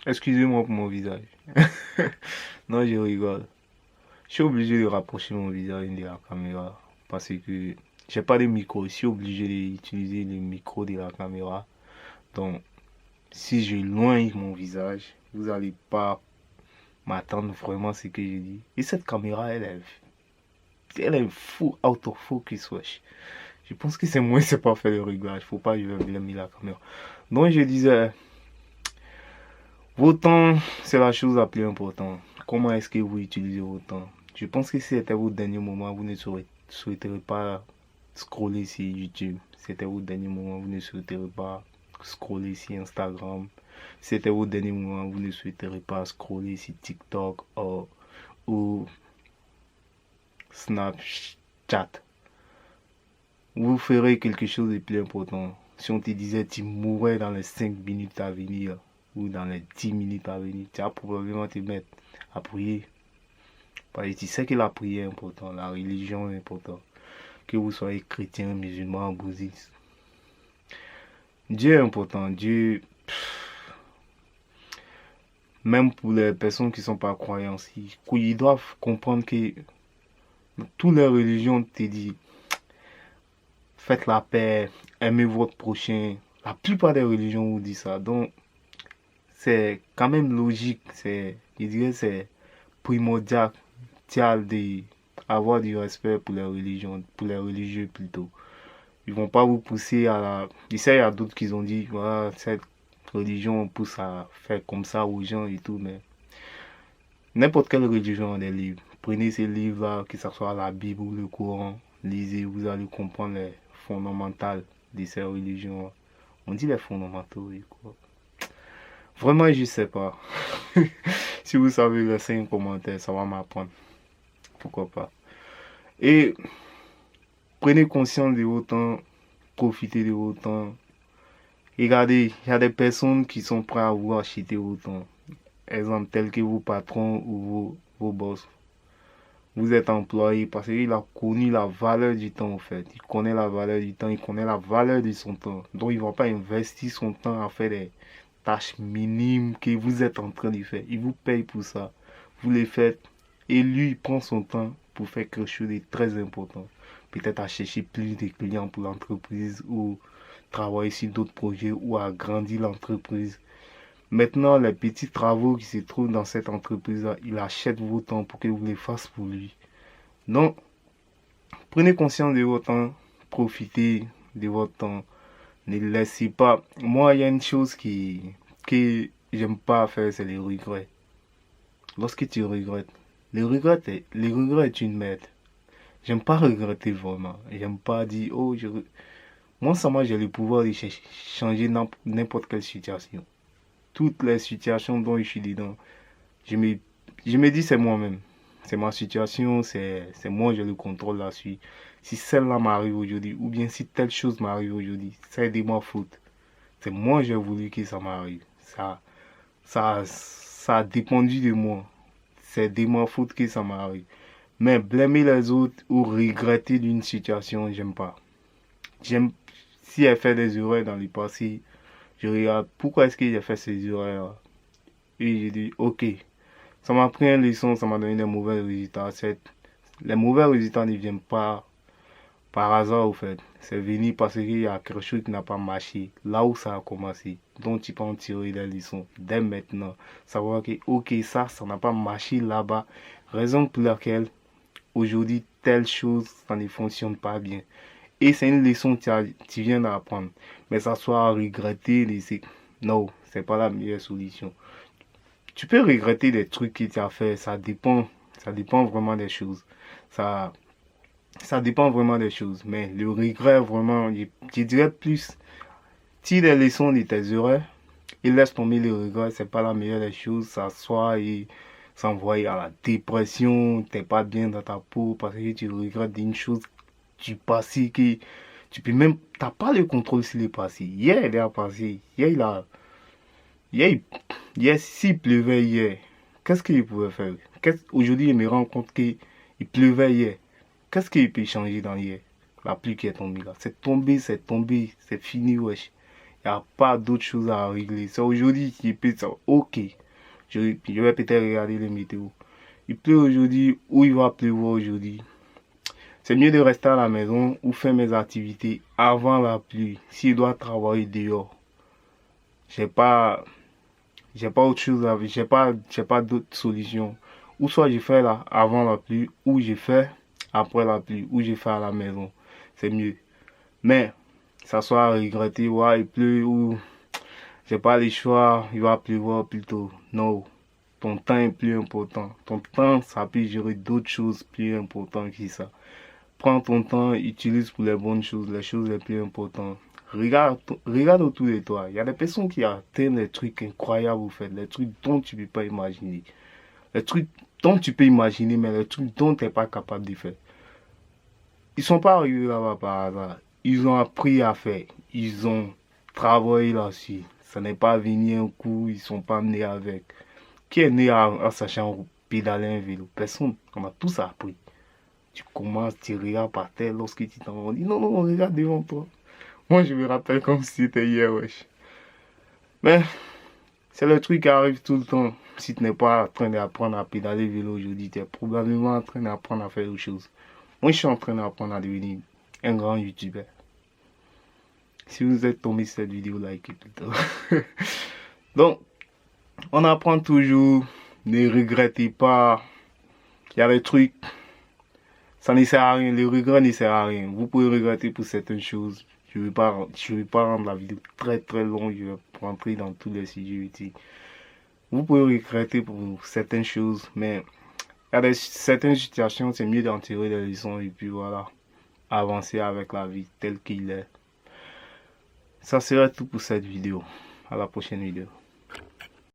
Excusez-moi pour mon visage. Non, je rigole. Je suis obligé de rapprocher mon visage de la caméra parce que j'ai pas de micro. Je suis obligé d'utiliser le micro de la caméra. Donc, si j'éloigne mon visage, vous n'allez pas m'attendre vraiment ce que je dis. Et cette caméra, elle est full autofocus, wesh. Je pense que c'est moi, c'est pas faire le réglage. Faut pas que je vais blâmer la caméra. Donc, je disais, vos temps, c'est la chose la plus importante. Comment est-ce que vous utilisez vos temps? Je pense que si c'était vos derniers moments, vous ne souhaiterez pas scroller sur YouTube. Si c'était vos derniers moments, vous ne souhaiterez pas scroller sur Instagram. Si c'était vos derniers moments, vous ne souhaiterez pas scroller sur TikTok ou Snapchat. Vous ferez quelque chose de plus important. Si on te disait tu mourrais dans les 5 minutes à venir ou dans les 10 minutes à venir, tu vas probablement te mettre à prier. Parce que tu sais que la prière est importante, la religion est importante. Que vous soyez chrétien, musulman, bouddhiste. Dieu est important. Dieu, même pour les personnes qui ne sont pas croyantes, ils doivent comprendre que toutes les religions te disent faites la paix, aimez votre prochain. La plupart des religions vous disent ça. Donc, c'est quand même logique. Je dirais c'est primordial d'avoir du respect pour les religions, pour les religieux plutôt. Ils vont pas vous pousser à la... Je sais, il y a d'autres qui ont dit, voilà, cette religion pousse à faire comme ça aux gens et tout, mais n'importe quelle religion a des livres. Prenez ces livres-là, que ce soit la Bible ou le Coran, lisez, vous allez comprendre les fondamentaux de ces religions. On dit les fondamentaux, oui, quoi. Vraiment, je sais pas. Si vous savez, laissez un commentaire, ça va m'apprendre. Pourquoi pas. Et prenez conscience de vos temps, profitez de vos temps. Regardez, il y a des personnes qui sont prêtes à vous acheter vos temps. Exemple, tel que vos patrons ou vos boss. Vous êtes employé parce qu'il a connu la valeur du temps en fait. Il connaît la valeur du temps, il connaît la valeur de son temps. Donc il ne va pas investir son temps à faire des tâches minimes que vous êtes en train de faire. Il vous paye pour ça. Vous les faites et lui il prend son temps pour faire quelque chose de très important. Peut-être à chercher plus de clients pour l'entreprise ou travailler sur d'autres projets ou agrandir l'entreprise. Maintenant, les petits travaux qui se trouvent dans cette entreprise-là, il achète vos temps pour que vous les fassiez pour lui. Donc, prenez conscience de votre temps, profitez de votre temps, ne laissez pas. Moi, il y a une chose que j'aime pas faire, c'est les regrets. Lorsque tu regrettes, le regret est une merde. J'aime pas regretter vraiment. J'aime pas dire, oh, moi, ça, moi, j'ai le pouvoir de changer n'importe quelle situation. Toutes les situations dont je suis dedans, je me, je me dis c'est moi-même. C'est ma situation, c'est moi, j'ai le contrôle là-dessus. Si celle-là m'arrive aujourd'hui, ou bien si telle chose m'arrive aujourd'hui, c'est de ma faute. C'est moi j'ai voulu que ça m'arrive. Ça a dépendu de moi. C'est de ma faute que ça m'arrive. Mais blâmer les autres ou regretter d'une situation, j'aime pas. J'aime si elle fait des erreurs dans le passé, je regarde pourquoi est-ce que j'ai fait ces erreurs. Et je dis, ok, ça m'a pris une leçon, ça m'a donné des mauvais résultats. Les mauvais résultats ne viennent pas par hasard, au fait. C'est venu parce qu'il y a quelque chose qui n'a pas marché, là où ça a commencé. Donc tu peux en tirer des leçons dès maintenant. Savoir que, ok, ça n'a pas marché là-bas. Raison pour laquelle, aujourd'hui, telle chose, ça ne fonctionne pas bien. Et c'est une leçon que tu viens d'apprendre. Mais ça soit à regretter, laisser. Non, c'est pas la meilleure solution. Tu peux regretter des trucs que tu as fait, ça dépend vraiment des choses. Ça, ça dépend vraiment des choses. Mais le regret, vraiment, je dirais plus, tire les leçons de tes erreurs et laisse tomber le regret, c'est pas la meilleure des choses. S'asseoir et s'envoyer à la dépression, t'es pas bien dans ta peau parce que tu regrettes d'une chose du passé que tu peux même, t'as pas le contrôle sur le passé. Hier, il est passé. Hier, s'il pleuvait hier, qu'est-ce qu'il pouvait faire? Aujourd'hui, il me rend compte qu'il pleuvait hier. Qu'est-ce qu'il peut changer dans hier? La pluie qui est tombée là. C'est tombé, c'est fini, wesh. Il n'y a pas d'autre chose à régler. C'est aujourd'hui qu'il pleut, ça. Ok. Je vais peut-être regarder les météos. Il pleut aujourd'hui ou il va pleuvoir aujourd'hui. C'est mieux de rester à la maison ou faire mes activités avant la pluie. Si je dois travailler dehors, j'ai pas, j'ai pas autre chose à, j'ai pas d'autre solution. Ou soit je fais là avant la pluie, ou je fais après la pluie, ou je fais à la maison. C'est mieux. Mais, ça soit à regretter, ouais, il pleut, ou j'ai pas le choix, il va pleuvoir plutôt. Non. Ton temps est plus important. Ton temps, ça peut gérer d'autres choses plus importantes que ça. Prends ton temps, utilise pour les bonnes choses, les choses les plus importantes. Regarde autour de toi. Il y a des personnes qui atteignent des trucs incroyables, au fait, des trucs dont tu ne peux pas imaginer. Les trucs dont tu peux imaginer, mais les trucs dont tu n'es pas capable de faire. Ils ne sont pas arrivés là-bas par hasard. Ils ont appris à faire. Ils ont travaillé là-dessus. Ça n'est pas venu un coup, ils ne sont pas nés avec. Qui est né en sachant pédaler un vélo? Personne. On a tous appris. Tu commences, tu regardes par terre lorsque tu t'en vas. On dit non, non, regarde devant toi. Moi, je me rappelle comme si c'était hier, wesh. Mais c'est le truc qui arrive tout le temps. Si tu n'es pas en train d'apprendre à pédaler vélo aujourd'hui, tu es probablement en train d'apprendre à faire autre chose. Moi, je suis en train d'apprendre à devenir un grand YouTuber. Si vous êtes tombé sur cette vidéo, likez plutôt. Donc, on apprend toujours. Ne regrettez pas. Il y a des trucs. Ça ne sert à rien. Le regret ne sert à rien. Vous pouvez regretter pour certaines choses. Je ne vais pas rendre la vidéo très très longue. Je vais rentrer dans tous les sujets utiles. Vous pouvez regretter pour certaines choses. Mais il y a certaines situations, c'est mieux d'en tirer des leçons. Et puis voilà. Avancer avec la vie telle qu'il est. Ça serait tout pour cette vidéo. À la prochaine vidéo.